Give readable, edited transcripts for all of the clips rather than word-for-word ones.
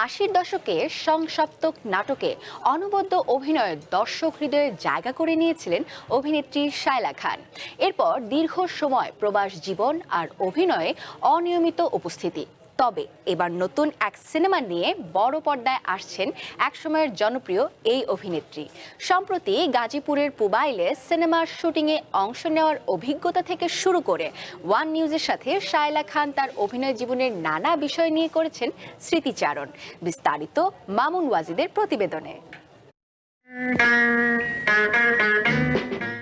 আশির দশকে সংসপ্তক নাটকে অনবদ্য অভিনয়ে দর্শক হৃদয়ে জায়গা করে নিয়েছিলেন অভিনেত্রী শায়লা খান। এরপর দীর্ঘ সময় প্রবাস জীবন আর অভিনয়ে অনিয়মিত উপস্থিতি। তবে এবার নতুন এক সিনেমা নিয়ে বড় পর্দায় আসছেন একসময়ের জনপ্রিয় এই অভিনেত্রী। সম্প্রতি গাজীপুরের পুবাইলে সিনেমার শুটিংয়ে অংশ নেওয়ার অভিজ্ঞতা থেকে শুরু করে ওয়ান নিউজের সাথে শায়লা খান তার অভিনয় জীবনের নানা বিষয় নিয়ে করেছেন স্মৃতিচারণ। বিস্তারিত মামুন ওয়াজিদের প্রতিবেদনে।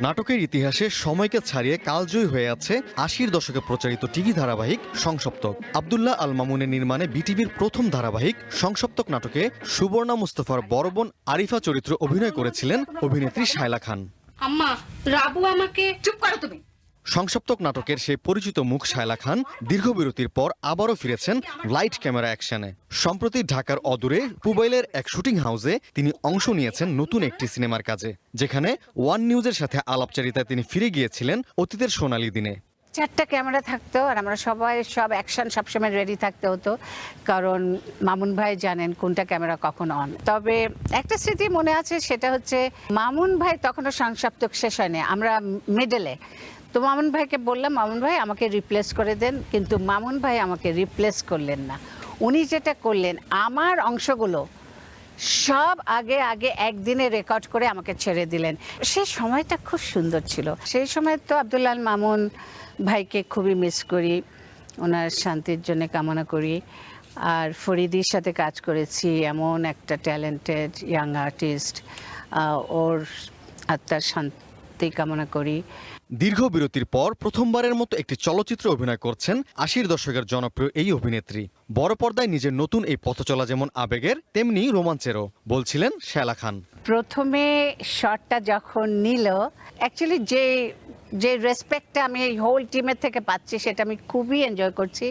নাটকের ইতিহাসে সময়কে ছাড়িয়ে কালজয়ী হয়ে আছে আশির দশকে প্রচারিত টিভি ধারাবাহিক সংসপ্তক। আব্দুল্লাহ আল মামুনের নির্মাণে বিটিভির প্রথম ধারাবাহিক সংসপ্তক নাটকে সুবর্ণা মুস্তফার বড় বোন আরিফা চরিত্রে অভিনয় করেছিলেন অভিনেত্রী শায়লা খান। আম্মা, রাবু আমাকে চুপ করো তুমি। সংসপ্তক নাটকের সেই পরিচিত মুখ শায়লা খান দীর্ঘ বিরতির পর আবারও ফিরেছেন লাইট ক্যামেরা অ্যাকশনে। সম্প্রতি ঢাকার অদূরে পুবাইলের এক শুটিং হাউসে তিনি অংশ নিয়েছেন নতুন একটি সিনেমার কাজে, যেখানে ওয়ান নিউজের সাথে আলাপচারিতায় তিনি ফিরে গিয়েছিলেন অতীতের সোনালী দিনে। 4টা ক্যামেরা থাকতো আর আমরা সবাই সব অ্যাকশন সবসময় রেডি থাকতে হতো, কারণ মামুন ভাই জানেন কোনটা ক্যামেরা কখন অন। তবে একটা স্মৃতি মনে আছে, সেটা হচ্ছে মামুন ভাই তখনও সংসপ্তক শেষ হয়নি, আমরা মিডলে। তো মামুন ভাইকে বললাম, মামুন ভাই আমাকে রিপ্লেস করে দেন, কিন্তু মামুন ভাই আমাকে রিপ্লেস করলেন না। উনি যেটা করলেন, আমার অংশগুলো সব আগে একদিনে রেকর্ড করে আমাকে ছেড়ে দিলেন। সেই সময়টা খুব সুন্দর ছিল। সেই সময় তো আব্দুল্লাহ আল মামুন ভাইকে খুবই মিস করি, ওনার শান্তির জন্য কামনা করি। আর ফরিদির সাথে কাজ করেছি, এমন একটা ট্যালেন্টেড ইয়াং আর্টিস্ট, ওর আত্মার শান্তি কামনা করি। দীর্ঘ বিরতির পর প্রথমবারের মতো একটি চলচ্চিত্রে অভিনয় করছেন আশির দশকের জনপ্রিয় এই অভিনেত্রী। বড় পর্দায় নিজের নতুন এই পথ চলা যেমন আবেগের, তেমনি রোমাঞ্চেরও, বলছিলেন শায়লা খান। প্রথমে শটটা যখন নিল, অ্যাকচুয়ালি যে রেসপেক্টটা আমি এই হোল টিমের থেকে পাচ্ছি, সেটা আমি খুবই এনজয় করছি।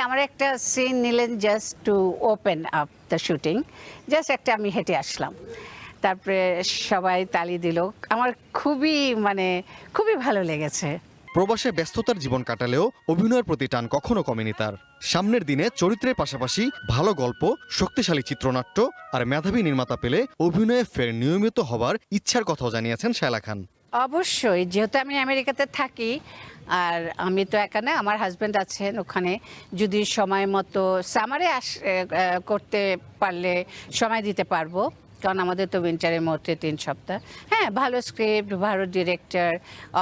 আমার একটা সিন নিলেন just to open up the shooting, just একটা আমি হেঁটে আসলাম, তারপরে সবাই তালি দিল। আমার খুবই ভালো লেগেছে। প্রবাসে ব্যস্ততার জীবন কাটালেও অভিনয়ের প্রতি টান কখনো কমেনি তার। সামনের দিনে চরিত্রের পাশাপাশি ভালো গল্প, শক্তিশালী চিত্রনাট্য আর মেধাবী নির্মাতা পেলে অভিনয়ে ফের নিয়মিত হবার ইচ্ছার কথাও জানিয়েছেন শায়লা খান। অবশ্যই, যেহেতু আমি আমেরিকাতে থাকি আর আমি তো একা না, আমার হাজব্যান্ড আছেন ওখানে, যদি সময় মতো সামারে করতে পারলে সময় দিতে পারবো, কারণ আমাদের তো উইন্টারের মধ্যে 3 সপ্তাহ। হ্যাঁ, ভালো স্ক্রিপ্ট, ভালো ডিরেক্টর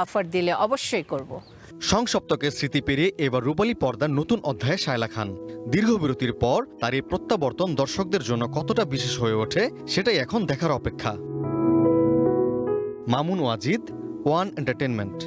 অফার দিলে অবশ্যই করব। সংসপ্তকের স্মৃতি পেরিয়ে এবার রূপালী পর্দার নতুন অধ্যায়ে শায়লা খান। দীর্ঘ বিরতির পর তার এই প্রত্যাবর্তন দর্শকদের জন্য কতটা বিশেষ হয়ে ওঠে, সেটাই এখন দেখার অপেক্ষা। Mamun Wajid, one entertainment.